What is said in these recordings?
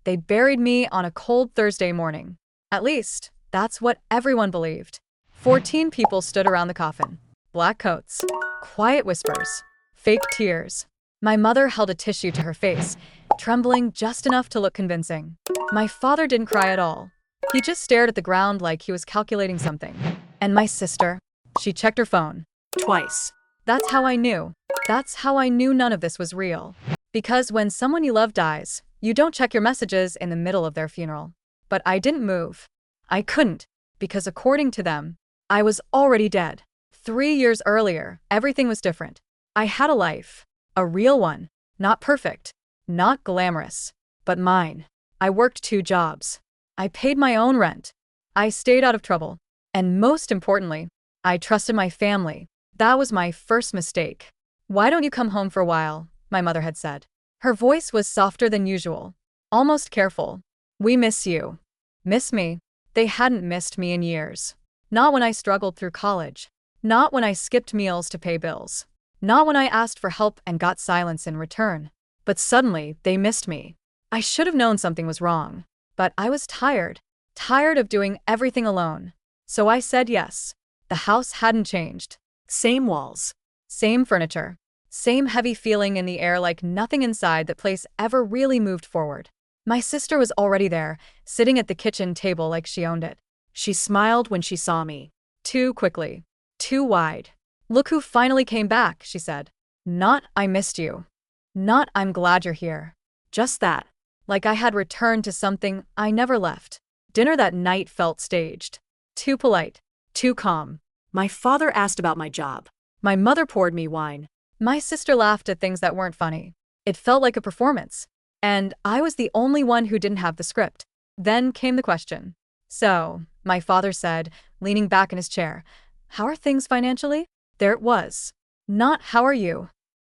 They buried me on a cold Thursday morning. At least, that's what everyone believed. 14 people stood around the coffin. Black coats. Quiet whispers. Fake tears. My mother held a tissue to her face, trembling just enough to look convincing. My father didn't cry at all. He just stared at the ground like he was calculating something. And my sister? She checked her phone. Twice. That's how I knew. That's how I knew none of this was real. Because when someone you love dies, you don't check your messages in the middle of their funeral. But I didn't move. I couldn't, because according to them, I was already dead. 3 years earlier, everything was different. I had a life. A real one. Not perfect. Not glamorous. But mine. I worked 2 jobs. I paid my own rent. I stayed out of trouble. And most importantly, I trusted my family. That was my first mistake. "Why don't you come home for a while?" my mother had said. Her voice was softer than usual. Almost careful. "We miss you." Miss me? They hadn't missed me in years. Not when I struggled through college. Not when I skipped meals to pay bills. Not when I asked for help and got silence in return. But suddenly, they missed me. I should have known something was wrong. But I was tired. Tired of doing everything alone. So I said yes. The house hadn't changed. Same walls. Same furniture. Same heavy feeling in the air, like nothing inside that place ever really moved forward. My sister was already there, sitting at the kitchen table like she owned it. She smiled when she saw me. Too quickly. Too wide. "Look who finally came back," she said. Not "I missed you." Not "I'm glad you're here." Just that. Like I had returned to something I never left. Dinner that night felt staged. Too polite. Too calm. My father asked about my job. My mother poured me wine. My sister laughed at things that weren't funny. It felt like a performance. And I was the only one who didn't have the script. Then came the question. "So," my father said, leaning back in his chair, "how are things financially?" There it was. Not "how are you?"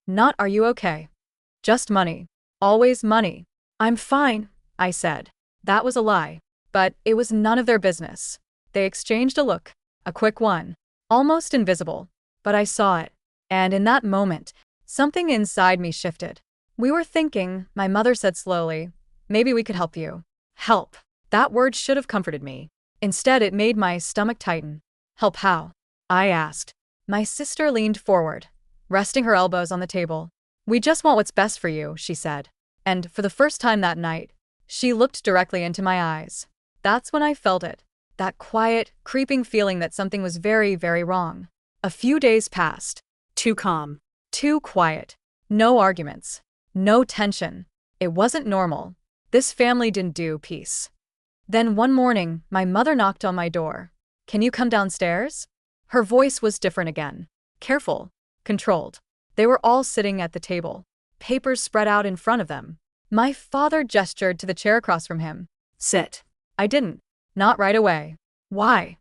Not "are you okay?" Just money. Always money. "I'm fine," I said. That was a lie. But it was none of their business. They exchanged a look. A quick one. Almost invisible. But I saw it. And in that moment, something inside me shifted. "We were thinking," my mother said slowly, "maybe we could help you." Help. That word should have comforted me. Instead, it made my stomach tighten. "Help how?" I asked. My sister leaned forward, resting her elbows on the table. "We just want what's best for you," she said. And for the first time that night, she looked directly into my eyes. That's when I felt it. That quiet, creeping feeling that something was very, very wrong. A few days passed. Too calm. Too quiet. No arguments. No tension. It wasn't normal. This family didn't do peace. Then one morning, my mother knocked on my door. "Can you come downstairs?" Her voice was different again. Careful. Controlled. They were all sitting at the table. Papers spread out in front of them. My father gestured to the chair across from him. "Sit." I didn't. Not right away. "Why?"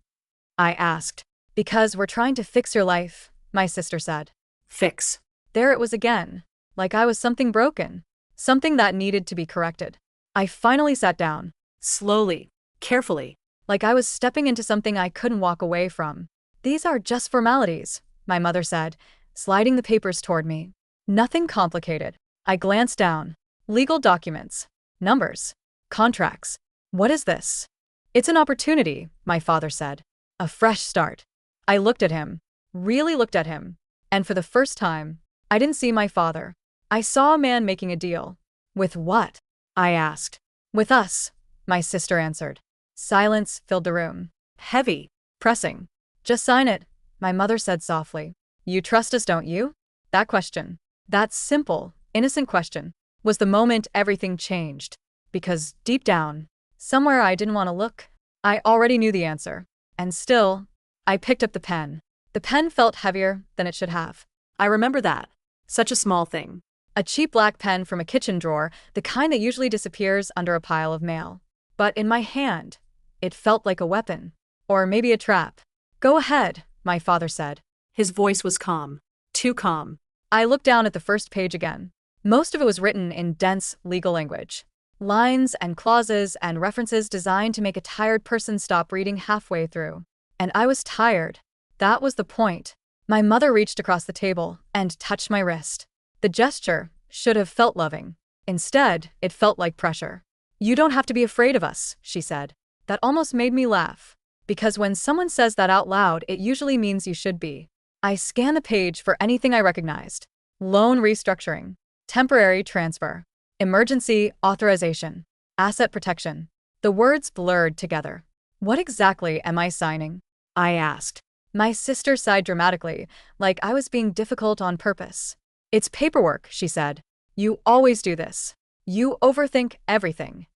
I asked. "Because we're trying to fix your life," my sister said. Fix. There it was again. Like I was something broken. Something that needed to be corrected. I finally sat down. Slowly. Carefully. Like I was stepping into something I couldn't walk away from. "These are just formalities," my mother said, sliding the papers toward me. "Nothing complicated." I glanced down. Legal documents. Numbers. Contracts. "What is this?" "It's an opportunity," my father said. "A fresh start." I looked at him. Really looked at him. And for the first time, I didn't see my father. I saw a man making a deal. "With what?" I asked. "With us," my sister answered. Silence filled the room. Heavy. Pressing. "Just sign it," my mother said softly. "You trust us, don't you?" That question, that simple, innocent question, was the moment everything changed. Because deep down, somewhere I didn't want to look, I already knew the answer. And still, I picked up the pen. The pen felt heavier than it should have. I remember that. Such a small thing. A cheap black pen from a kitchen drawer, the kind that usually disappears under a pile of mail. But in my hand, it felt like a weapon. Or maybe a trap. "Go ahead," my father said. His voice was calm. Too calm. I looked down at the first page again. Most of it was written in dense legal language. Lines and clauses and references designed to make a tired person stop reading halfway through. And I was tired. That was the point. My mother reached across the table and touched my wrist. The gesture should have felt loving. Instead, it felt like pressure. You don't have to be afraid of us, she said. That almost made me laugh. Because when someone says that out loud, it usually means you should be. I scanned the page for anything I recognized. Loan restructuring, temporary transfer, emergency authorization, asset protection. The words blurred together. What exactly am I signing? I asked. My sister sighed dramatically, like I was being difficult on purpose. It's paperwork, she said. You always do this. You overthink everything.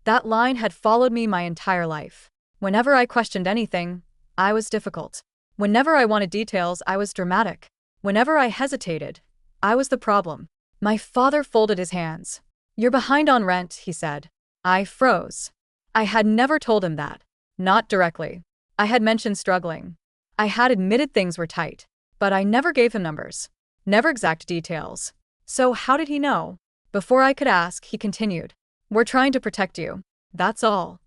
That line had followed me my entire life. Whenever I questioned anything, I was difficult. Whenever I wanted details, I was dramatic. Whenever I hesitated, I was the problem. My father folded his hands. You're behind on rent, he said. I froze. I had never told him that. Not directly. I had mentioned struggling. I had admitted things were tight. But I never gave him numbers. Never exact details. So how did he know? Before I could ask, he continued. We're trying to protect you. That's all.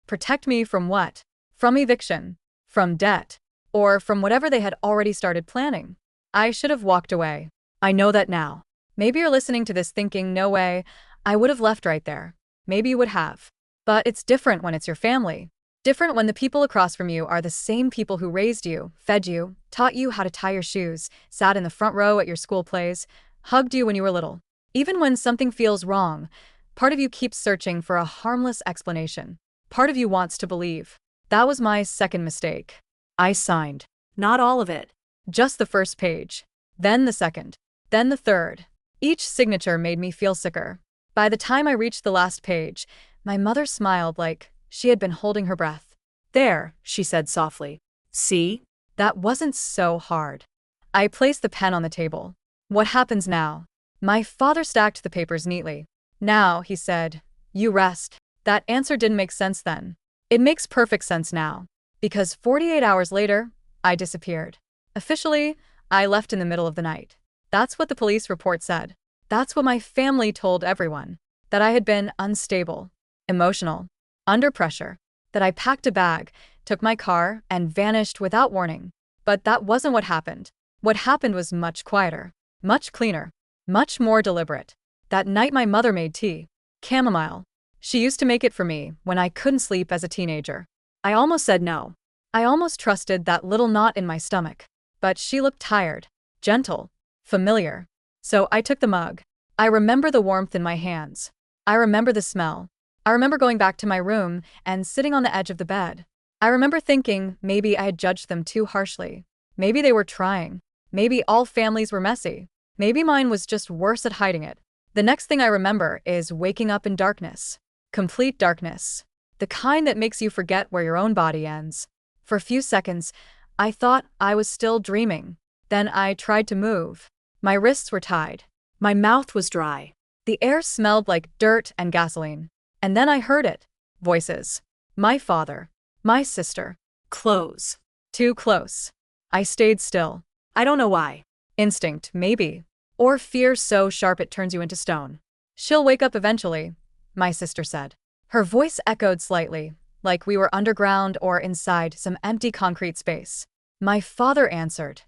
Protect me from what? From eviction. From debt. Or from whatever they had already started planning. I should have walked away. I know that now. Maybe you're listening to this thinking, no way, I would have left right there. Maybe you would have. But it's different when it's your family. Different when the people across from you are the same people who raised you, fed you, taught you how to tie your shoes, sat in the front row at your school plays, hugged you when you were little. Even when something feels wrong, part of you keeps searching for a harmless explanation. Part of you wants to believe. That was my second mistake. I signed. Not all of it. Just the first page. Then the second. Then the third. Each signature made me feel sicker. By the time I reached the last page, my mother smiled like she had been holding her breath. There, she said softly. See? That wasn't so hard. I placed the pen on the table. What happens now? My father stacked the papers neatly. Now, he said, you rest. That answer didn't make sense then. It makes perfect sense now. Because 48 hours later, I disappeared. Officially, I left in the middle of the night. That's what the police report said. That's what my family told everyone. That I had been unstable, emotional, under pressure. That I packed a bag, took my car, and vanished without warning. But that wasn't what happened. What happened was much quieter, much cleaner, much more deliberate. That night my mother made tea. Chamomile. She used to make it for me when I couldn't sleep as a teenager. I almost said no. I almost trusted that little knot in my stomach. But she looked tired, gentle, familiar. So I took the mug. I remember the warmth in my hands. I remember the smell. I remember going back to my room and sitting on the edge of the bed. I remember thinking maybe I had judged them too harshly. Maybe they were trying. Maybe all families were messy. Maybe mine was just worse at hiding it. The next thing I remember is waking up in darkness. Complete darkness. The kind that makes you forget where your own body ends. For a few seconds, I thought I was still dreaming. Then I tried to move. My wrists were tied. My mouth was dry. The air smelled like dirt and gasoline. And then I heard it. Voices. My father. My sister. Close. Too close. I stayed still. I don't know why. Instinct, maybe. Or fear so sharp it turns you into stone. She'll wake up eventually, my sister said. Her voice echoed slightly, like we were underground or inside some empty concrete space. My father answered.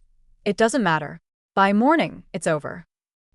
It doesn't matter. By morning, it's over.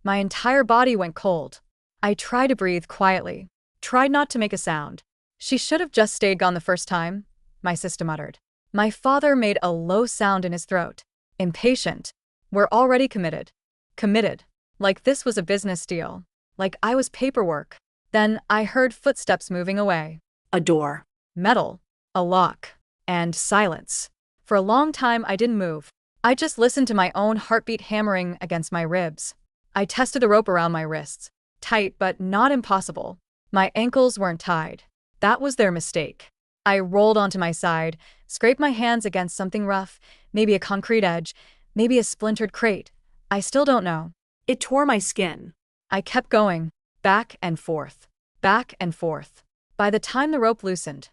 My entire body went cold. I tried to breathe quietly. Tried not to make a sound. She should have just stayed gone the first time, my sister muttered. My father made a low sound in his throat. Impatient. We're already committed. Committed. Like this was a business deal. Like I was paperwork. Then I heard footsteps moving away. A door. Metal. A lock. And silence. For a long time I didn't move. I just listened to my own heartbeat hammering against my ribs. I tested the rope around my wrists. Tight but not impossible. My ankles weren't tied. That was their mistake. I rolled onto my side, scraped my hands against something rough, maybe a concrete edge, maybe a splintered crate. I still don't know. It tore my skin. I kept going, back and forth, back and forth. By the time the rope loosened,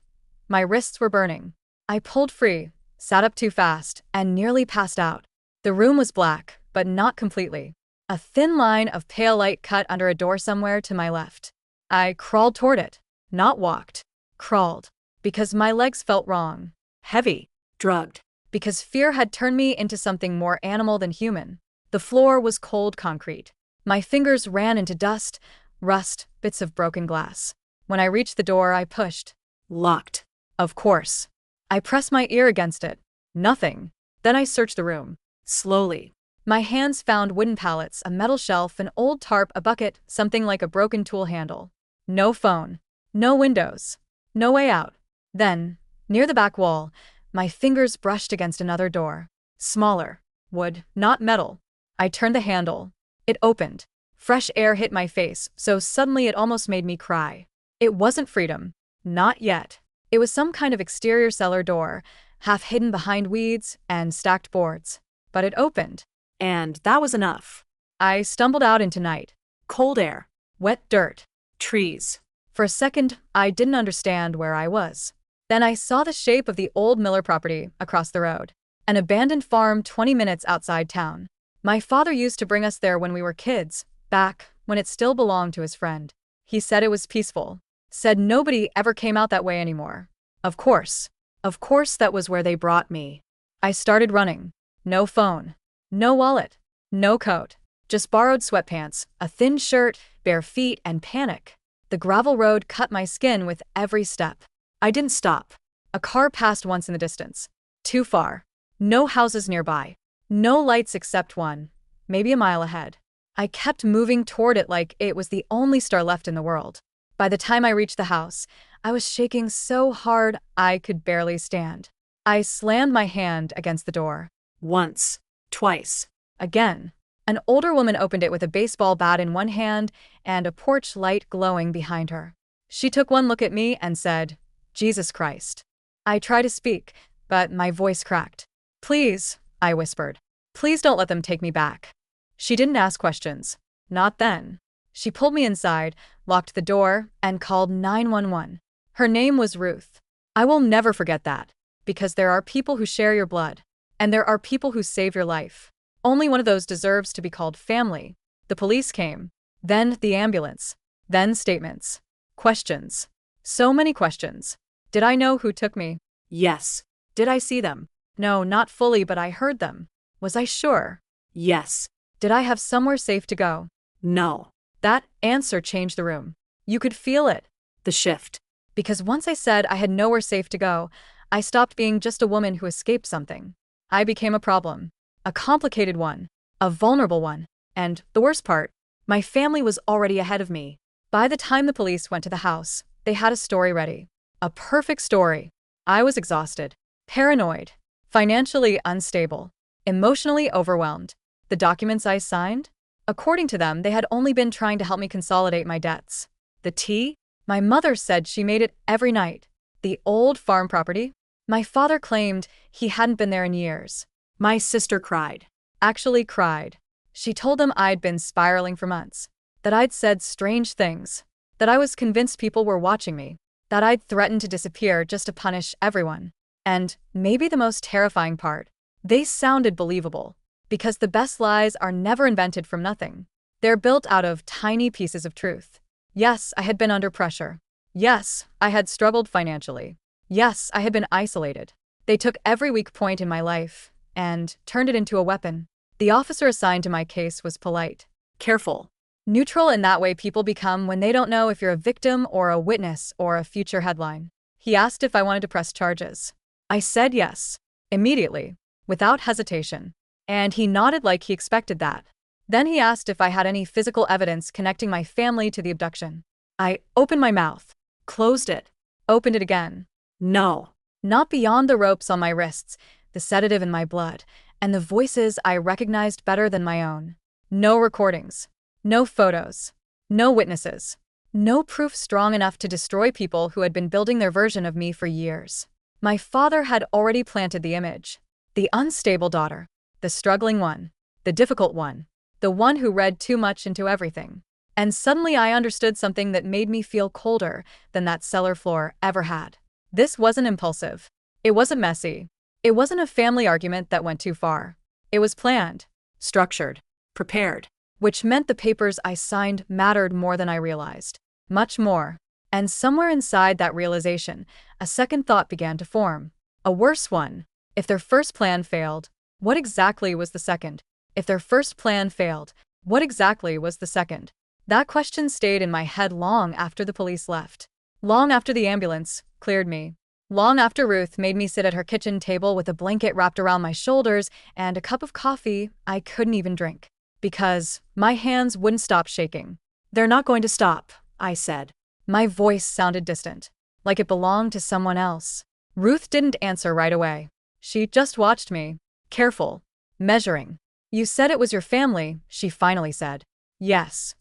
my wrists were burning. I pulled free, sat up too fast, and nearly passed out. The room was black, but not completely. A thin line of pale light cut under a door somewhere to my left. I crawled toward it, not walked. Crawled. Because my legs felt wrong. Heavy. Drugged. Because fear had turned me into something more animal than human. The floor was cold concrete. My fingers ran into dust, rust, bits of broken glass. When I reached the door, I pushed. Locked. Of course. I pressed my ear against it. Nothing. Then I searched the room. Slowly. My hands found wooden pallets, a metal shelf, an old tarp, a bucket, something like a broken tool handle. No phone. No windows. No way out. Then, near the back wall, my fingers brushed against another door. Smaller. Wood, not metal. I turned the handle. It opened. Fresh air hit my face, so suddenly it almost made me cry. It wasn't freedom. Not yet. It was some kind of exterior cellar door, half hidden behind weeds and stacked boards. But it opened. And that was enough. I stumbled out into night. Cold air. Wet dirt. Trees. For a second, I didn't understand where I was. Then I saw the shape of the old Miller property across the road. An abandoned farm 20 minutes outside town. My father used to bring us there when we were kids, back when it still belonged to his friend. He said it was peaceful. Said nobody ever came out that way anymore. Of course. Of course that was where they brought me. I started running. No phone. No wallet. No coat. Just borrowed sweatpants, a thin shirt, bare feet, and panic. The gravel road cut my skin with every step. I didn't stop. A car passed once in the distance. Too far. No houses nearby. No lights except one, maybe a mile ahead. I kept moving toward it like it was the only star left in the world. By the time I reached the house, I was shaking so hard I could barely stand. I slammed my hand against the door. Once. Twice. Again. An older woman opened it with a baseball bat in one hand and a porch light glowing behind her. She took one look at me and said, "Jesus Christ." I tried to speak, but my voice cracked. "Please," I whispered. "Please don't let them take me back." She didn't ask questions. Not then. She pulled me inside, locked the door, and called 911. Her name was Ruth. I will never forget that, because there are people who share your blood, and there are people who save your life. Only one of those deserves to be called family. The police came. Then the ambulance. Then statements. Questions. So many questions. Did I know who took me? Yes. Did I see them? No, not fully, but I heard them. Was I sure? Yes. Did I have somewhere safe to go? No. That answer changed the room. You could feel it. The shift. Because once I said I had nowhere safe to go, I stopped being just a woman who escaped something. I became a problem. A complicated one. A vulnerable one. And, the worst part, my family was already ahead of me. By the time the police went to the house, they had a story ready. A perfect story. I was exhausted. Paranoid. Financially unstable. Emotionally overwhelmed. The documents I signed? According to them, they had only been trying to help me consolidate my debts. The tea? My mother said she made it every night. The old farm property? My father claimed he hadn't been there in years. My sister cried. Actually cried. She told them I'd been spiraling for months. That I'd said strange things. That I was convinced people were watching me. That I'd threatened to disappear just to punish everyone. And, maybe the most terrifying part, they sounded believable. Because the best lies are never invented from nothing. They're built out of tiny pieces of truth. Yes, I had been under pressure. Yes, I had struggled financially. Yes, I had been isolated. They took every weak point in my life and turned it into a weapon. The officer assigned to my case was polite. Careful. Neutral in that way people become when they don't know if you're a victim or a witness or a future headline. He asked if I wanted to press charges. I said yes. Immediately. Without hesitation. And he nodded like he expected that. Then he asked if I had any physical evidence connecting my family to the abduction. I opened my mouth. Closed it. Opened it again. No. Not beyond the ropes on my wrists, the sedative in my blood, and the voices I recognized better than my own. No recordings. No photos. No witnesses. No proof strong enough to destroy people who had been building their version of me for years. My father had already planted the image. The unstable daughter. The struggling one. The difficult one. The one who read too much into everything. And suddenly I understood something that made me feel colder than that cellar floor ever had. This wasn't impulsive. It wasn't messy. It wasn't a family argument that went too far. It was planned. Structured. Prepared. Which meant the papers I signed mattered more than I realized. Much more. And somewhere inside that realization, a second thought began to form. A worse one. If their first plan failed, what exactly was the second? If their first plan failed, what exactly was the second? That question stayed in my head long after the police left. Long after the ambulance cleared me. Long after Ruth made me sit at her kitchen table with a blanket wrapped around my shoulders and a cup of coffee I couldn't even drink. Because my hands wouldn't stop shaking. They're not going to stop, I said. My voice sounded distant, like it belonged to someone else. Ruth didn't answer right away. She just watched me, careful, measuring. You said it was your family, she finally said. Yes.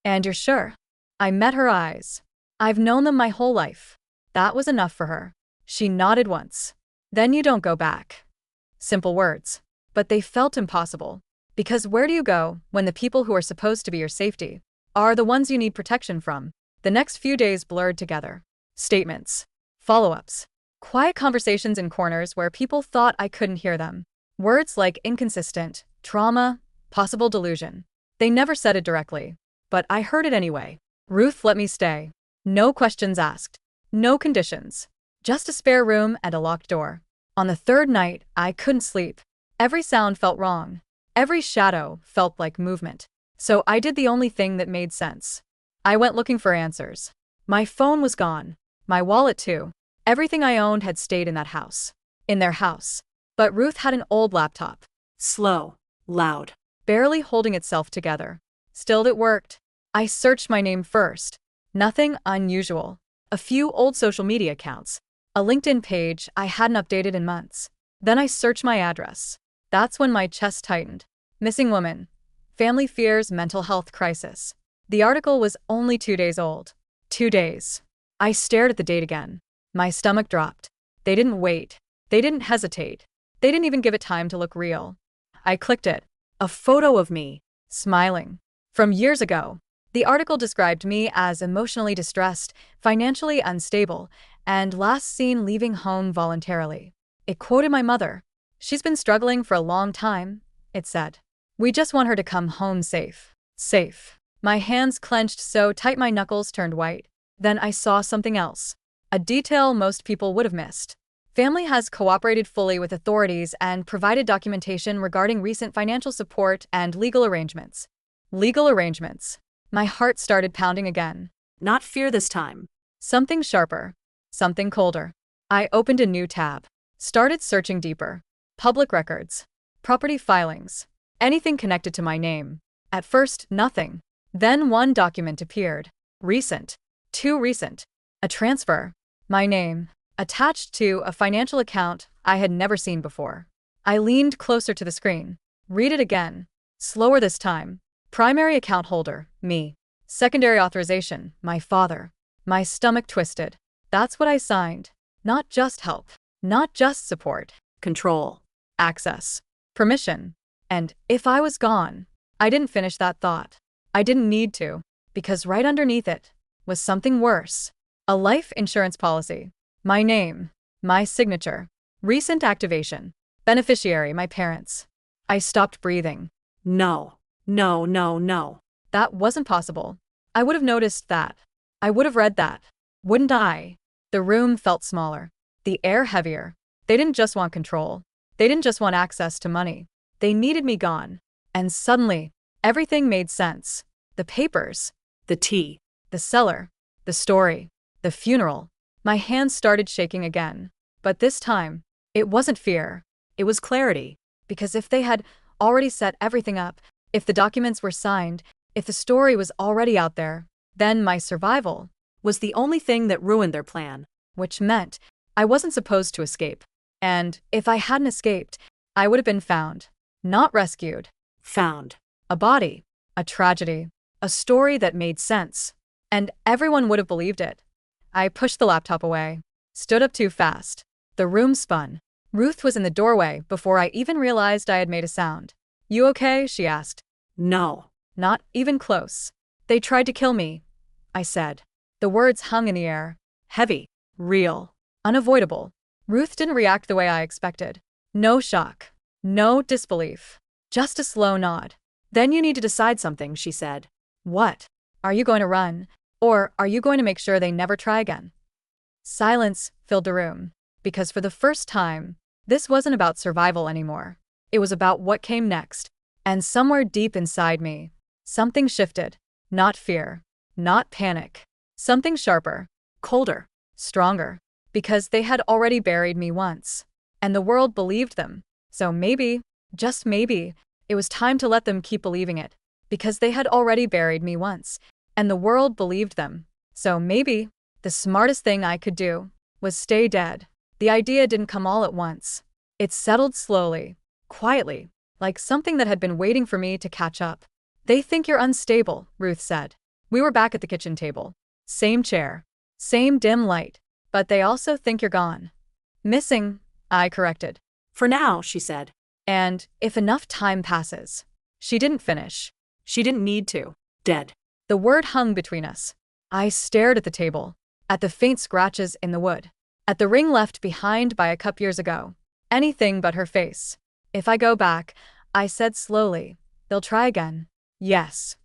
And you're sure? I met her eyes. I've known them my whole life. That was enough for her. She nodded once. Then you don't go back. Simple words. But they felt impossible. Because where do you go when the people who are supposed to be your safety are the ones you need protection from? The next few days blurred together. Statements. Follow-ups. Quiet conversations in corners where people thought I couldn't hear them. Words like inconsistent, trauma, possible delusion. They never said it directly. But I heard it anyway. Ruth let me stay. No questions asked. No conditions. Just a spare room and a locked door. On the third night, I couldn't sleep. Every sound felt wrong. Every shadow felt like movement. So I did the only thing that made sense. I went looking for answers. My phone was gone. My wallet too. Everything I owned had stayed in that house. In their house. But Ruth had an old laptop. Slow, loud, Barely holding itself together. Still it worked. I searched my name first. Nothing unusual. A few old social media accounts. A LinkedIn page I hadn't updated in months. Then I searched my address. That's when my chest tightened. Missing woman. Family fears mental health crisis. The article was only 2 days old. 2 days. I stared at the date again. My stomach dropped. They didn't wait. They didn't hesitate. They didn't even give it time to look real. I clicked it. A photo of me, smiling. From years ago. The article described me as emotionally distressed, financially unstable, and last seen leaving home voluntarily. It quoted my mother. She's been struggling for a long time, it said. We just want her to come home safe. Safe. My hands clenched so tight my knuckles turned white. Then I saw something else. A detail most people would have missed. Family has cooperated fully with authorities and provided documentation regarding recent financial support and legal arrangements. Legal arrangements. My heart started pounding again. Not fear this time. Something sharper. Something colder. I opened a new tab. Started searching deeper. Public records. Property filings. Anything connected to my name. At first, nothing. Then one document appeared. Recent. Too recent. A transfer. My name. Attached to a financial account I had never seen before. I leaned closer to the screen. Read it again. Slower this time. Primary account holder, me. Secondary authorization, my father. My stomach twisted. That's what I signed. Not just help. Not just support. Control. Access. Permission. And if I was gone, I didn't finish that thought. I didn't need to, because right underneath it was something worse. A life insurance policy. My name. My signature. Recent activation. Beneficiary, my parents. I stopped breathing. No. No, no, no. That wasn't possible. I would have noticed that. I would have read that. Wouldn't I? The room felt smaller. The air heavier. They didn't just want control. They didn't just want access to money. They needed me gone. And suddenly, everything made sense. The papers. The tea. The cellar. The story. The funeral. My hands started shaking again. But this time, it wasn't fear. It was clarity. Because if they had already set everything up, if the documents were signed, if the story was already out there, then my survival Was the only thing that ruined their plan. which meant I wasn't supposed to escape. And if I hadn't escaped, I would have been found. Not rescued. Found. A body. A tragedy. A story that made sense. And everyone would have believed it. I pushed the laptop away. Stood up too fast. The room spun. Ruth was in the doorway before I even realized I had made a sound. You okay? She asked. No. Not even close. They tried to kill me, I said. The words hung in the air. Heavy. Real. Unavoidable. Ruth didn't react the way I expected. No shock. No disbelief. Just a slow nod. Then you need to decide something, she said. What? Are you going to run? Or are you going to make sure they never try again? Silence filled the room. Because for the first time, this wasn't about survival anymore. It was about what came next. And somewhere deep inside me, something shifted. Not fear. Not panic. Something sharper. Colder. Stronger. Because they had already buried me once. And the world believed them. So maybe, just maybe, it was time to let them keep believing it. Because they had already buried me once. And the world believed them. So maybe, the smartest thing I could do was stay dead. The idea didn't come all at once. It settled slowly, quietly, like something that had been waiting for me to catch up. They think you're unstable, Ruth said. We were back at the kitchen table. Same chair. Same dim light. But they also think you're gone. Missing, I corrected. For now, she said. And if enough time passes. She didn't finish. She didn't need to. Dead. The word hung between us. I stared at the table, at the faint scratches in the wood, at the ring left behind by a cup years ago. Anything but her face. If I go back, I said slowly, they'll try again. Yes.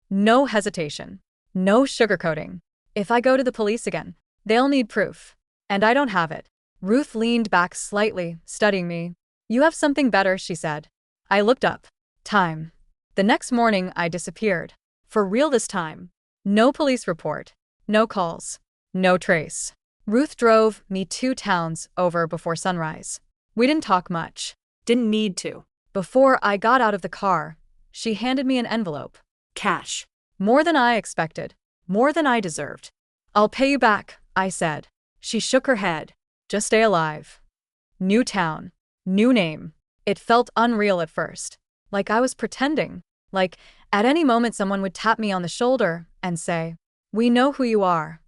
No hesitation. No sugarcoating. If I go to the police again, they'll need proof. And I don't have it. Ruth leaned back slightly, studying me. You have something better, she said. I looked up. Time. The next morning, I disappeared. For real this time. No police report. No calls. No trace. Ruth drove me 2 towns over before sunrise. We didn't talk much. Didn't need to. Before I got out of the car, she handed me an envelope. Cash. More than I expected. More than I deserved. I'll pay you back, I said. She shook her head. Just stay alive. New town. New name. It felt unreal at first. Like I was pretending. Like, at any moment someone would tap me on the shoulder and say, we know who you are.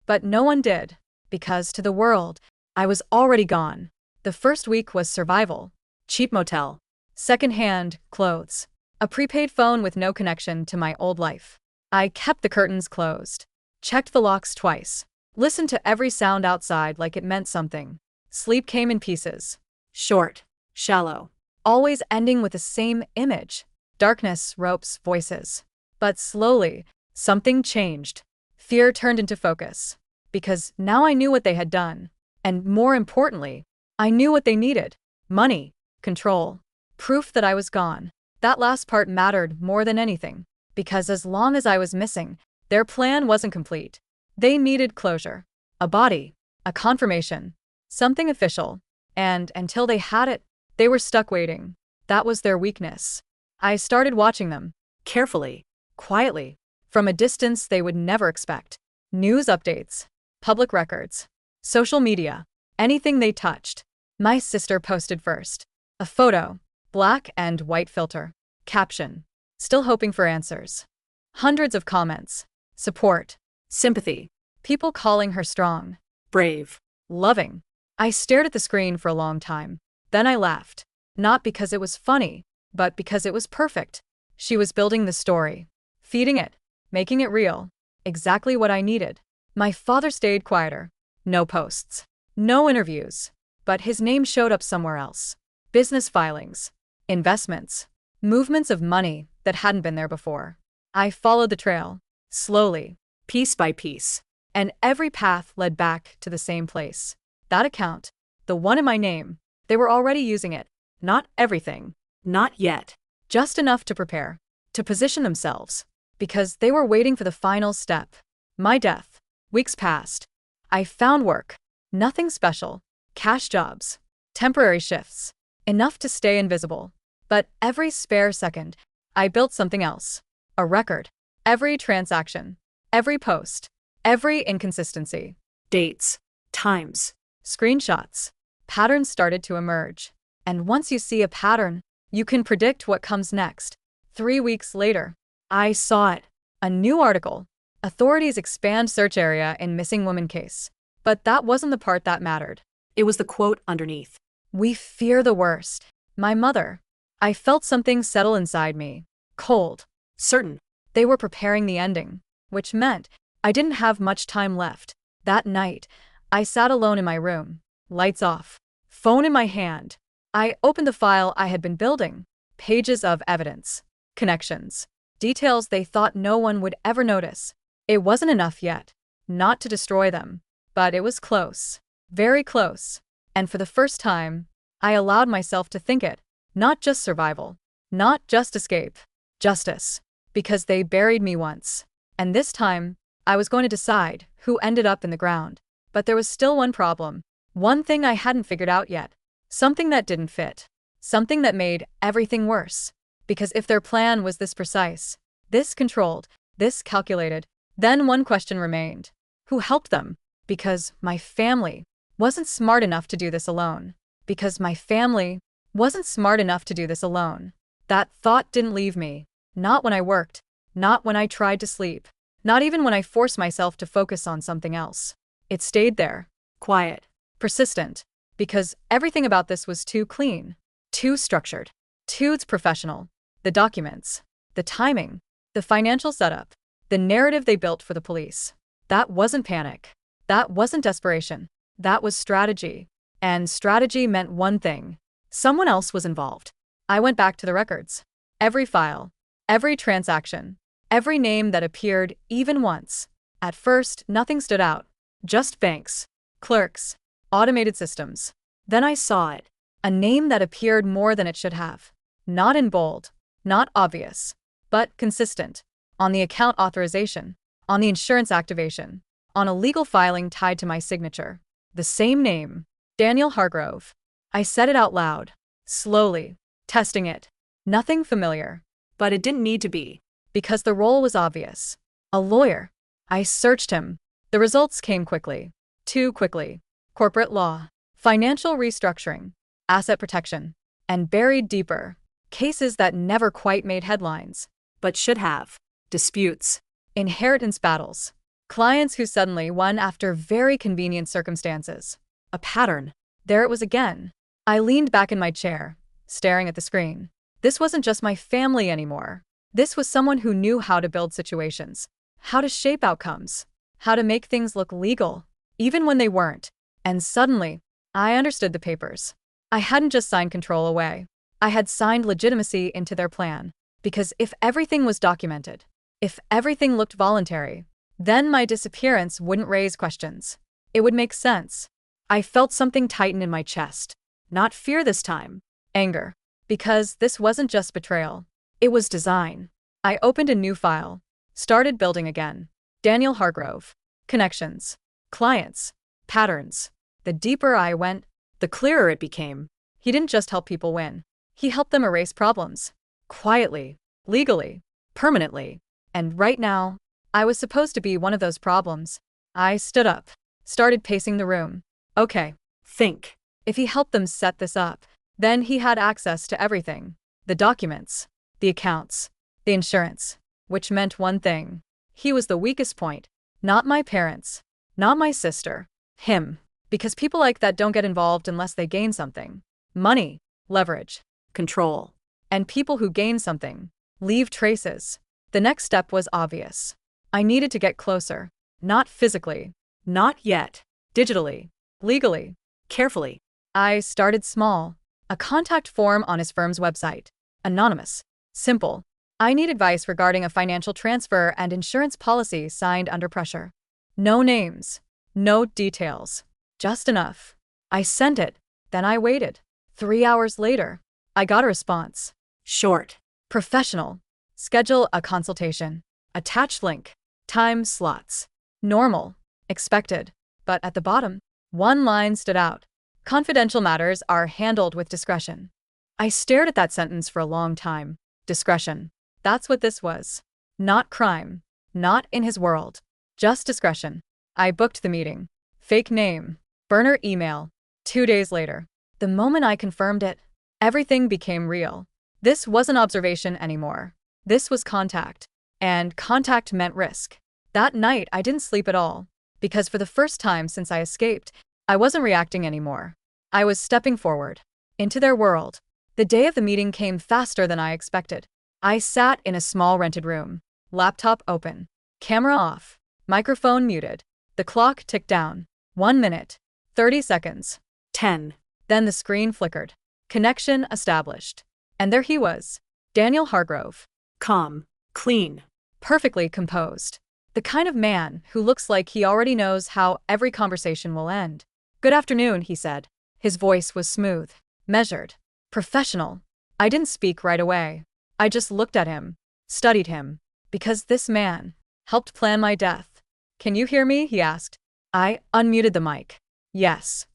But no one did. Because to the world, I was already gone. The first week was survival. Cheap motel. Second-hand clothes. A prepaid phone with no connection to my old life. I kept the curtains closed. Checked the locks twice. Listened to every sound outside like it meant something. Sleep came in pieces. Short. Shallow. Always ending with the same image. Darkness, ropes, voices. But slowly, something changed. Fear turned into focus. Because now I knew what they had done. And more importantly, I knew what they needed. Money. Control. Proof that I was gone. That last part mattered more than anything. Because as long as I was missing, their plan wasn't complete. They needed closure. A body. A confirmation. Something official. And until they had it, they were stuck waiting. That was their weakness. I started watching them. Carefully. Quietly. From a distance they would never expect. News updates. Public records. Social media. Anything they touched. My sister posted first. A photo. Black and white filter. Caption. Still hoping for answers. Hundreds of comments. Support. Sympathy. People calling her strong. Brave. Loving. I stared at the screen for a long time. Then I laughed. Not because it was funny, but because it was perfect. She was building the story. Feeding it. Making it real. Exactly what I needed. My father stayed quieter. No posts. No interviews. But his name showed up somewhere else. Business filings. Investments. Movements of money that hadn't been there before. I followed the trail. Slowly. Piece by piece. And every path led back to the same place. That account. The one in my name. They were already using it. Not everything. Not yet. Just enough to prepare. To position themselves. Because they were waiting for the final step. My death. Weeks passed. I found work. Nothing special. Cash jobs. Temporary shifts. Enough to stay invisible. But every spare second, I built something else. A record. Every transaction. Every post. Every inconsistency. Dates. Times. Screenshots. Patterns started to emerge. And once you see a pattern, you can predict what comes next. 3 weeks later, I saw it. A new article. Authorities expand search area in missing woman case. But that wasn't the part that mattered. It was the quote underneath. We fear the worst. My mother. I felt something settle inside me. Cold. Certain. They were preparing the ending. Which meant I didn't have much time left. That night, I sat alone in my room. Lights off. Phone in my hand. I opened the file I had been building. Pages of evidence. Connections. Details they thought no one would ever notice. It wasn't enough yet. Not to destroy them. But it was close. Very close. And for the first time, I allowed myself to think it. Not just survival. Not just escape. Justice. Because they buried me once. And this time, I was going to decide who ended up in the ground. But there was still one problem. One thing I hadn't figured out yet. Something that didn't fit. Something that made everything worse. Because if their plan was this precise, this controlled, this calculated, then one question remained. Who helped them? Because my family wasn't smart enough to do this alone. Because my family wasn't smart enough to do this alone. That thought didn't leave me. Not when I worked. Not when I tried to sleep. Not even when I forced myself to focus on something else. It stayed there. Quiet. Persistent. Because everything about this was too clean. Too structured. Too professional. The documents. The timing. The financial setup. The narrative they built for the police. That wasn't panic. That wasn't desperation. That was strategy. And strategy meant one thing. Someone else was involved. I went back to the records. Every file. Every transaction. Every name that appeared even once. At first, nothing stood out. Just banks. Clerks. Automated systems. Then I saw it. A name that appeared more than it should have. Not in bold. Not obvious. But consistent. On the account authorization. On the insurance activation. On a legal filing tied to my signature. The same name. Daniel Hargrove. I said it out loud. Slowly. Testing it. Nothing familiar. But it didn't need to be. Because the role was obvious. A lawyer. I searched him. The results came quickly. Too quickly. Corporate law. Financial restructuring. Asset protection. And buried deeper. Cases that never quite made headlines. But should have. Disputes. Inheritance battles. Clients who suddenly won after very convenient circumstances. A pattern. There it was again. I leaned back in my chair, staring at the screen. This wasn't just my family anymore. This was someone who knew how to build situations, how to shape outcomes, how to make things look legal, even when they weren't. And suddenly, I understood the papers. I hadn't just signed control away. I had signed legitimacy into their plan. Because if everything was documented, if everything looked voluntary, then my disappearance wouldn't raise questions. It would make sense. I felt something tighten in my chest. Not fear this time. Anger. Because this wasn't just betrayal. It was design. I opened a new file. Started building again. Daniel Hargrove. Connections. Clients. Patterns. The deeper I went, The clearer it became. he didn't just help people win. He helped them erase problems. Quietly. Legally. Permanently. And right now, I was supposed to be one of those problems. I stood up. Started pacing the room. Okay. Think. If he helped them set this up, then he had access to everything. The documents. The accounts. The insurance. Which meant one thing. He was the weakest point. Not my parents. Not my sister. Him. Because people like that don't get involved unless they gain something. Money. Leverage. Control. And people who gain something leave traces. The next step was obvious. I needed to get closer. Not physically. Not yet. Digitally. Legally. Carefully. I started small. A contact form on his firm's website. Anonymous. Simple. I need advice regarding a financial transfer and insurance policy signed under pressure. No names. No details. Just enough. I sent it. Then I waited. 3 hours later, I got a response. Short. Professional. Schedule a consultation. Attached link. Time slots. Normal. Expected. But at the bottom, one line stood out. Confidential matters are handled with discretion. I stared at that sentence for a long time. Discretion. That's what this was. Not crime. Not in his world. Just discretion. I booked the meeting. Fake name. Burner email. 2 days later. The moment I confirmed it, everything became real. This wasn't observation anymore. This was contact. And contact meant risk. That night, I didn't sleep at all. Because for the first time since I escaped, I wasn't reacting anymore. I was stepping forward. Into their world. The day of the meeting came faster than I expected. I sat in a small rented room. Laptop open. Camera off. Microphone muted. The clock ticked down. 1 minute. 30 seconds. 10. Then the screen flickered. Connection established. And there he was. Daniel Hargrove. Calm. Clean. Perfectly composed. The kind of man who looks like he already knows how every conversation will end. Good afternoon, he said. His voice was smooth. Measured. Professional. I didn't speak right away. I just looked at him. Studied him. Because this man helped plan my death. Can you hear me? He asked. I unmuted the mic. Yes.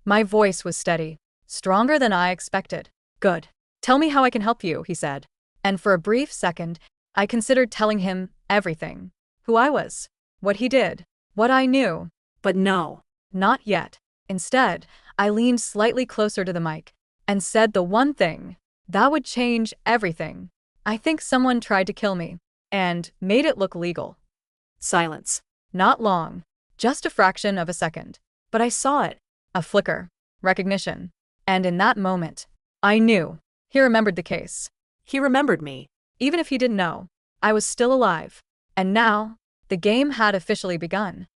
My voice was steady, stronger than I expected. Good. Tell me how I can help you, he said. And for a brief second, I considered telling him everything. Who I was, what he did, what I knew. But no. Not yet. Instead, I leaned slightly closer to the mic and said the one thing that would change everything. I think someone tried to kill me and made it look legal. Silence. Not long, just a fraction of a second. But I saw it. A flicker. Recognition. And in that moment, I knew. He remembered the case. He remembered me. Even if he didn't know, I was still alive. And now, the game had officially begun.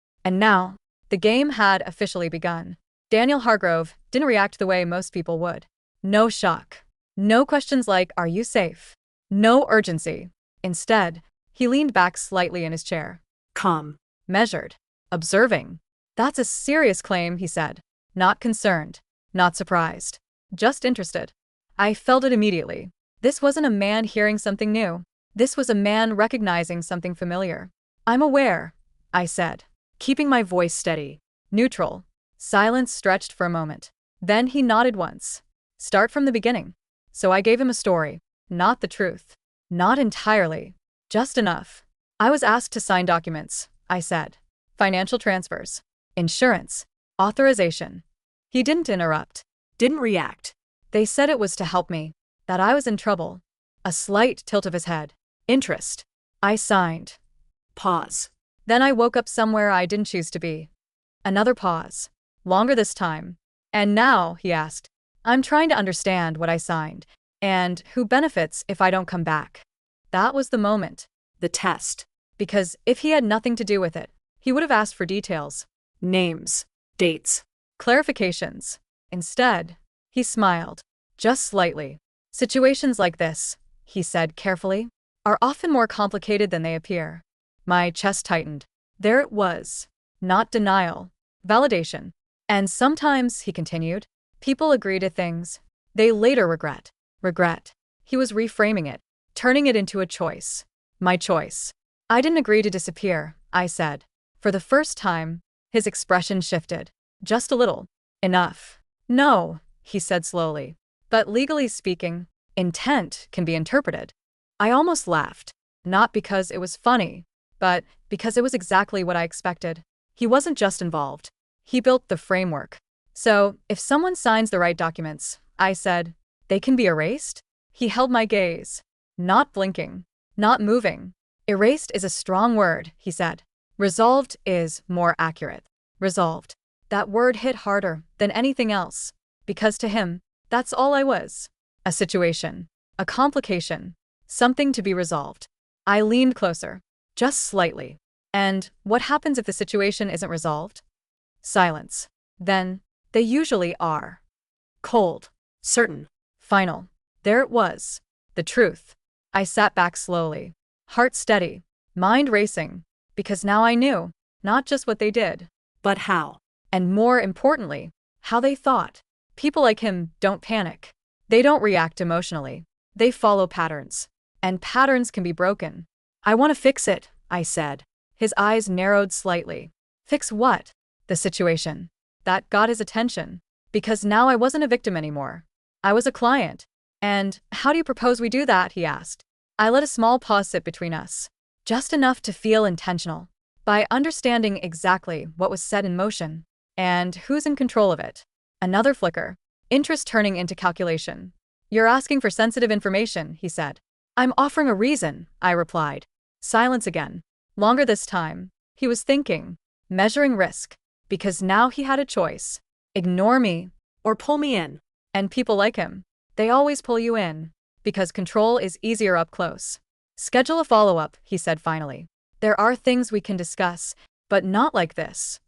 Daniel Hargrove didn't react the way most people would. No shock. No questions like, are you safe? No urgency. Instead, he leaned back slightly in his chair. Calm. Measured. Observing. That's a serious claim, he said. Not concerned. Not surprised. Just interested. I felt it immediately. This wasn't a man hearing something new. This was a man recognizing something familiar. I'm aware, I said, keeping my voice steady. Neutral. Silence stretched for a moment. Then he nodded once. Start from the beginning. So I gave him a story. Not the truth. Not entirely. Just enough. I was asked to sign documents, I said. Financial transfers. Insurance. Authorization. He didn't interrupt. Didn't react. They said it was to help me. That I was in trouble. A slight tilt of his head. Interest. I signed. Pause. Then I woke up somewhere I didn't choose to be. Another pause. Longer this time. And now, he asked, I'm trying to understand what I signed. And who benefits if I don't come back? That was the moment. The test. Because if he had nothing to do with it, he would have asked for details. Names. Dates. Clarifications. Instead, he smiled. Just slightly. Situations like this, he said carefully, are often more complicated than they appear. My chest tightened. There it was. Not denial. Validation. And sometimes, he continued, people agree to things they later regret. Regret. He was reframing it, turning it into a choice. My choice. I didn't agree to disappear, I said. For the first time, his expression shifted. Just a little. Enough. No, he said slowly. But legally speaking, intent can be interpreted. I almost laughed. Not because it was funny, but because it was exactly what I expected. He wasn't just involved. He built the framework. So, if someone signs the right documents, I said, they can be erased? He held my gaze. Not blinking. Not moving. Erased is a strong word, he said. Resolved is more accurate. Resolved. That word hit harder than anything else. Because to him, that's all I was. A situation. A complication. Something to be resolved. I leaned closer. Just slightly. And what happens if the situation isn't resolved? Silence. Then, they usually are. Cold. Certain. Final. There it was. The truth. I sat back slowly. Heart steady. Mind racing. Because now I knew. Not just what they did. But how? And more importantly, how they thought. People like him don't panic. They don't react emotionally. They follow patterns. And patterns can be broken. I want to fix it, I said. His eyes narrowed slightly. Fix what? The situation. That got his attention. Because now I wasn't a victim anymore. I was a client. And how do you propose we do that? He asked. I let a small pause sit between us. Just enough to feel intentional. By understanding exactly what was set in motion. And who's in control of it. Another flicker. Interest turning into calculation. You're asking for sensitive information, he said. I'm offering a reason, I replied. Silence again. Longer this time. He was thinking. Measuring risk. Because now he had a choice. Ignore me. Or pull me in. And people like him. They always pull you in. Because control is easier up close. Schedule a follow-up, he said finally. There are things we can discuss, but not like this.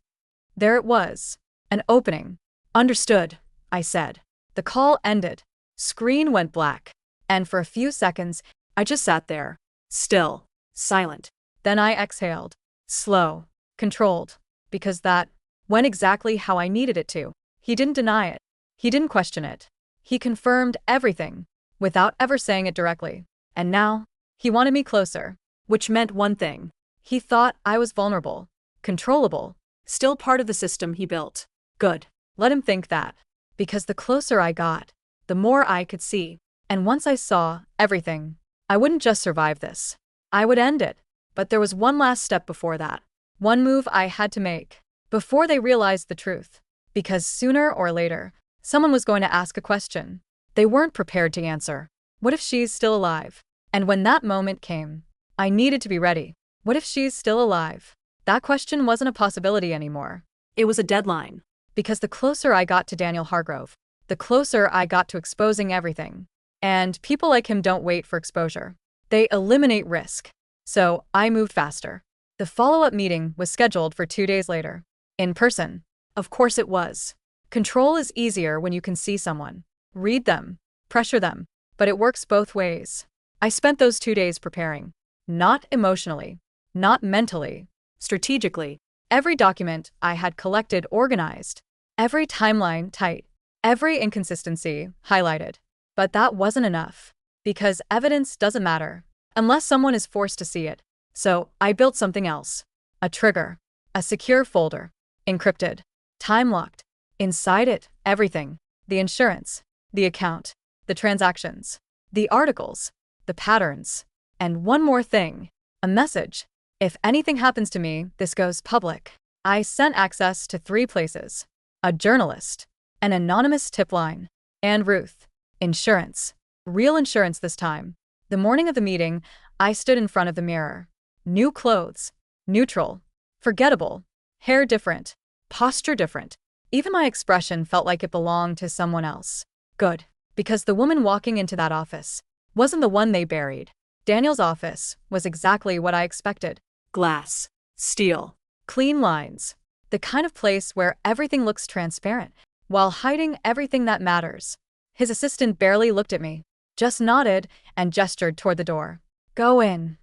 There it was. An opening. Understood, I said. The call ended. Screen went black. And for a few seconds, I just sat there. Still. Silent. Then I exhaled. Slow. Controlled. Because that went exactly how I needed it to. He didn't deny it. He didn't question it. He confirmed everything, without ever saying it directly. And now, he wanted me closer. Which meant one thing. He thought I was vulnerable. controllable. Still part of the system he built. Good. Let him think that. Because the closer I got, the more I could see. And once I saw everything, I wouldn't just survive this. I would end it. But there was one last step before that. One move I had to make. Before they realized the truth. Because sooner or later, someone was going to ask a question. They weren't prepared to answer. What if she's still alive? And when that moment came, I needed to be ready. What if she's still alive? That question wasn't a possibility anymore. It was a deadline. Because the closer I got to Daniel Hargrove, the closer I got to exposing everything. And people like him don't wait for exposure. They eliminate risk. So I moved faster. The follow-up meeting was scheduled for 2 days later. In person. Of course it was. Control is easier when you can see someone. Read them. Pressure them. But it works both ways. I spent those 2 days preparing. Not emotionally. Not mentally. Strategically. Every document I had collected organized. Every timeline tight. Every inconsistency highlighted. But that wasn't enough. Because evidence doesn't matter. Unless someone is forced to see it. So I built something else. A trigger. A secure folder. Encrypted. Time-locked. Inside it, everything. The insurance. The account. The transactions. The articles. The patterns. And one more thing. A message. If anything happens to me, this goes public. I sent access to 3 places. A journalist. An anonymous tip line. And Ruth. Insurance. Real insurance this time. The morning of the meeting, I stood in front of the mirror. New clothes. Neutral. Forgettable. Hair different. Posture different. Even my expression felt like it belonged to someone else. Good. Because the woman walking into that office wasn't the one they buried. Daniel's office was exactly what I expected. Glass. Steel. Clean lines. The kind of place where everything looks transparent, while hiding everything that matters. His assistant barely looked at me, just nodded and gestured toward the door. Go in.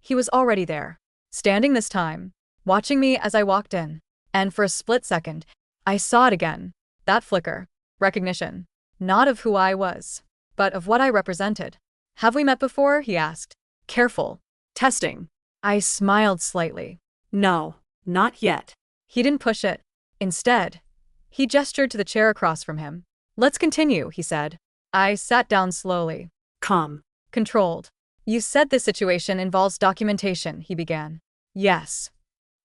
He was already there, standing this time, watching me as I walked in. And for a split second, I saw it again. That flicker. Recognition. Not of who I was, but of what I represented. Have we met before? He asked. Careful. Testing. I smiled slightly. No, not yet. He didn't push it. Instead, he gestured to the chair across from him. Let's continue, he said. I sat down slowly. Calm. Controlled. You said this situation involves documentation, he began. Yes.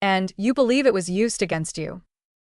And you believe it was used against you.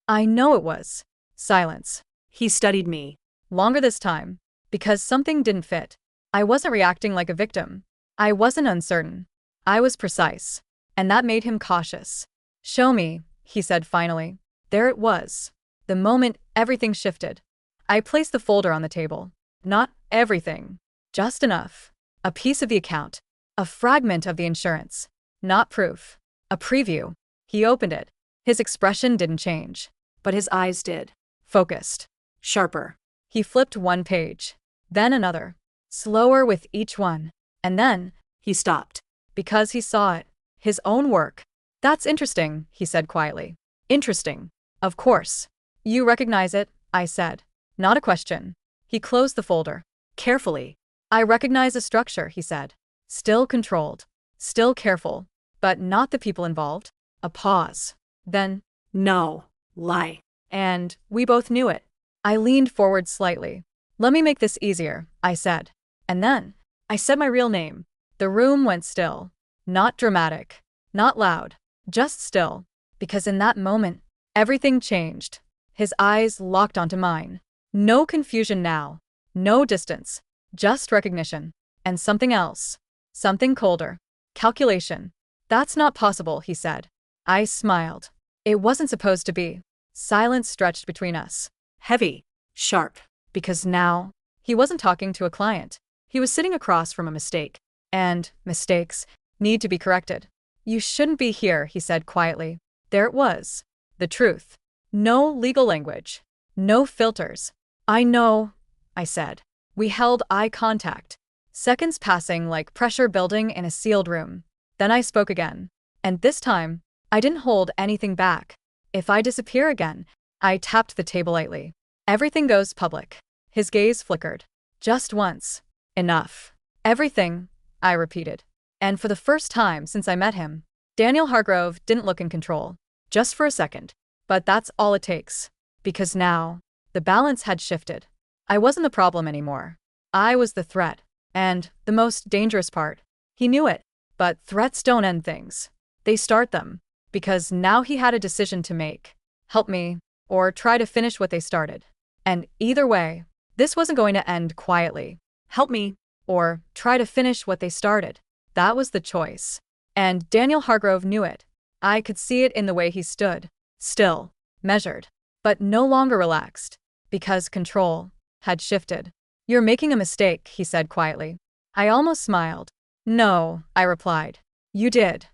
I know it was. Silence. He studied me. Longer this time. Because something didn't fit. I wasn't reacting like a victim. I wasn't uncertain. I was precise. And that made him cautious. Show me, he said finally. There it was. The moment everything shifted. I placed the folder on the table. Not everything. Just enough. A piece of the account. A fragment of the insurance. Not proof. A preview. He opened it. His expression didn't change. But his eyes did. Focused. Sharper. He flipped one page. Then another. Slower with each one. And then, he stopped. Because he saw it. His own work. That's interesting, he said quietly. Interesting. Of course. You recognize it, I said. Not a question. He closed the folder. Carefully. I recognize the structure, he said. Still controlled. Still careful. But not the people involved. A pause. Then, no. Lie. And we both knew it. I leaned forward slightly. Let me make this easier, I said. And then, I said my real name. The room went still. Not dramatic. Not loud. Just still. Because in that moment, everything changed. His eyes locked onto mine. No confusion now. No distance. Just recognition. And something else. Something colder. Calculation. That's not possible, he said. I smiled. It wasn't supposed to be. Silence stretched between us. Heavy. Sharp. Because now, he wasn't talking to a client. He was sitting across from a mistake. And mistakes need to be corrected. You shouldn't be here, he said quietly. There it was. The truth. No legal language. No filters. I know, I said. We held eye contact. Seconds passing like pressure building in a sealed room. Then I spoke again. And this time, I didn't hold anything back. If I disappear again, I tapped the table lightly. Everything goes public. His gaze flickered. Just once. Enough. Everything, I repeated. And for the first time since I met him, Daniel Hargrove didn't look in control. just for a second. But that's all it takes. Because now, the balance had shifted. I wasn't the problem anymore. I was the threat. And the most dangerous part. He knew it. But threats don't end things. They start them. Because now he had a decision to make. Help me, or try to finish what they started. And either way, this wasn't going to end quietly. Help me, or try to finish what they started. That was the choice. And Daniel Hargrove knew it. I could see it in the way he stood. Still, measured, but no longer relaxed. Because control had shifted. You're making a mistake, he said quietly. I almost smiled. No, I replied. You did.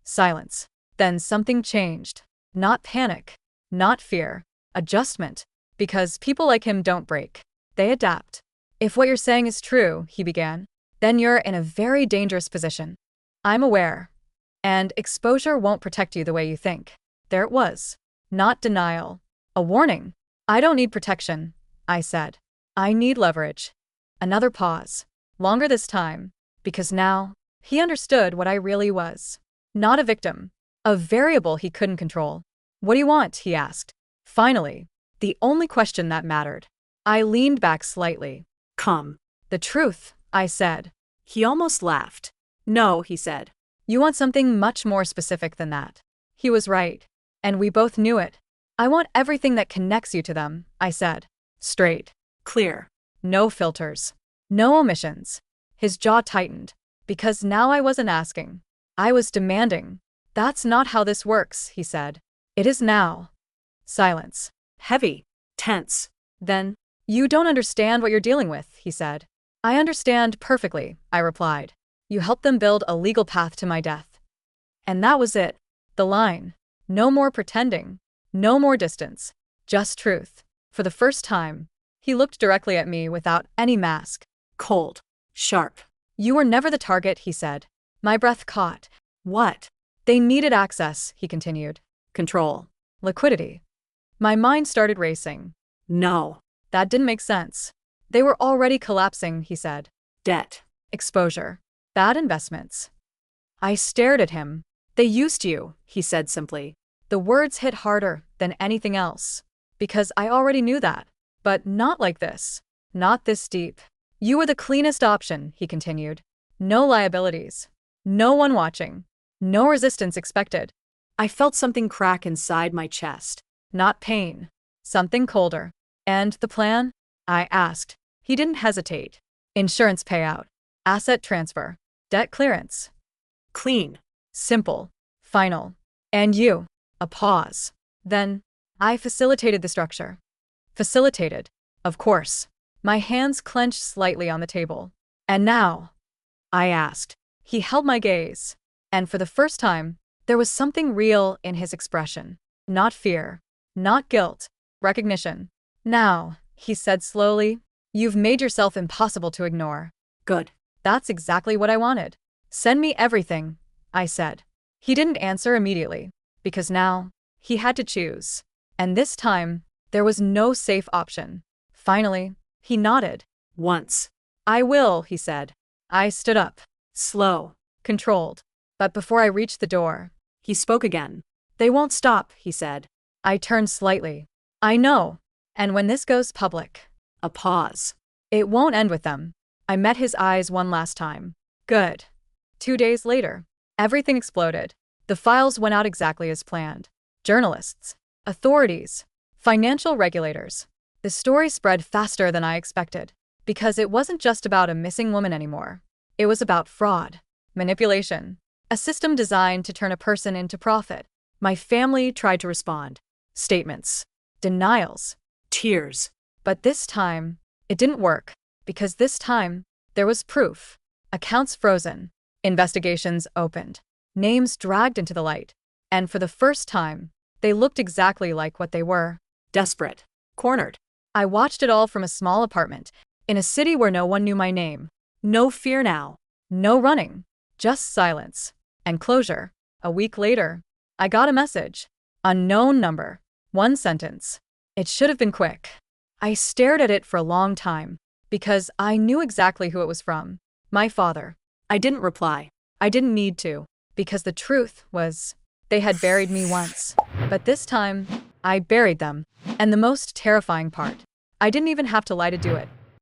Silence. Then something changed. Not panic. Not fear. Adjustment. Because people like him don't break. They adapt. If what you're saying is true, he began, then you're in a very dangerous position. I'm aware. And exposure won't protect you the way you think. There it was. Not denial. A warning. I don't need protection, I said. I need leverage. Another pause. Longer this time. Because now, he understood what I really was. Not a victim. A variable he couldn't control. What do you want? He asked. Finally, the only question that mattered. I leaned back slightly. Come. The truth, I said. He almost laughed. No, he said. You want something much more specific than that. He was right. And we both knew it. I want everything that connects you to them, I said. Straight. Clear. No filters. No omissions. His jaw tightened. Because now I wasn't asking. I was demanding. That's not how this works, he said. It is now. Silence. Heavy. Tense. Then, you don't understand what you're dealing with, he said. I understand perfectly, I replied. You helped them build a legal path to my death. And that was it. The line. No more pretending. No more distance. Just truth. For the first time, he looked directly at me without any mask. Cold. Sharp. You were never the target, he said. My breath caught. What? They needed access, he continued. Control. Liquidity. My mind started racing. No. That didn't make sense. They were already collapsing, he said. Debt. Exposure. Bad investments. I stared at him. They used you, he said simply. The words hit harder than anything else. Because I already knew that. But not like this. Not this deep. You were the cleanest option, he continued. No liabilities. No one watching. No resistance expected. I felt something crack inside my chest. Not pain. Something colder. And the plan? I asked. He didn't hesitate. Insurance payout. Asset transfer. Debt clearance. Clean. Simple. Final. And you. A pause. Then, I facilitated the structure. Facilitated. Of course. My hands clenched slightly on the table. And now? I asked. He held my gaze. And for the first time, there was something real in his expression. Not fear. Not guilt. Recognition. Now, he said slowly, you've made yourself impossible to ignore. Good. That's exactly what I wanted. Send me everything, I said. He didn't answer immediately, because now, he had to choose. And this time, there was no safe option. Finally, he nodded. Once. I will, he said. I stood up. Slow. Controlled. But before I reached the door, he spoke again. They won't stop, he said. I turned slightly. I know. And when this goes public. A pause. It won't end with them. I met his eyes one last time. Good. 2 days later, everything exploded. The files went out exactly as planned. Journalists, authorities, financial regulators. The story spread faster than I expected. Because it wasn't just about a missing woman anymore. It was about fraud, manipulation, a system designed to turn a person into profit. My family tried to respond. Statements. Denials. Tears. But this time, it didn't work. Because this time, there was proof. Accounts frozen. Investigations opened. Names dragged into the light. And for the first time, they looked exactly like what they were. Desperate. Cornered. I watched it all from a small apartment, in a city where no one knew my name. No fear now. No running. Just silence. And closure. A week later, I got a message. Unknown number. 1 sentence. It should have been quick. I stared at it for a long time. Because I knew exactly who it was from. My father. I didn't reply. I didn't need to. Because the truth was, they had buried me once. But this time, I buried them. And the most terrifying part, I didn't even have to lie to do it.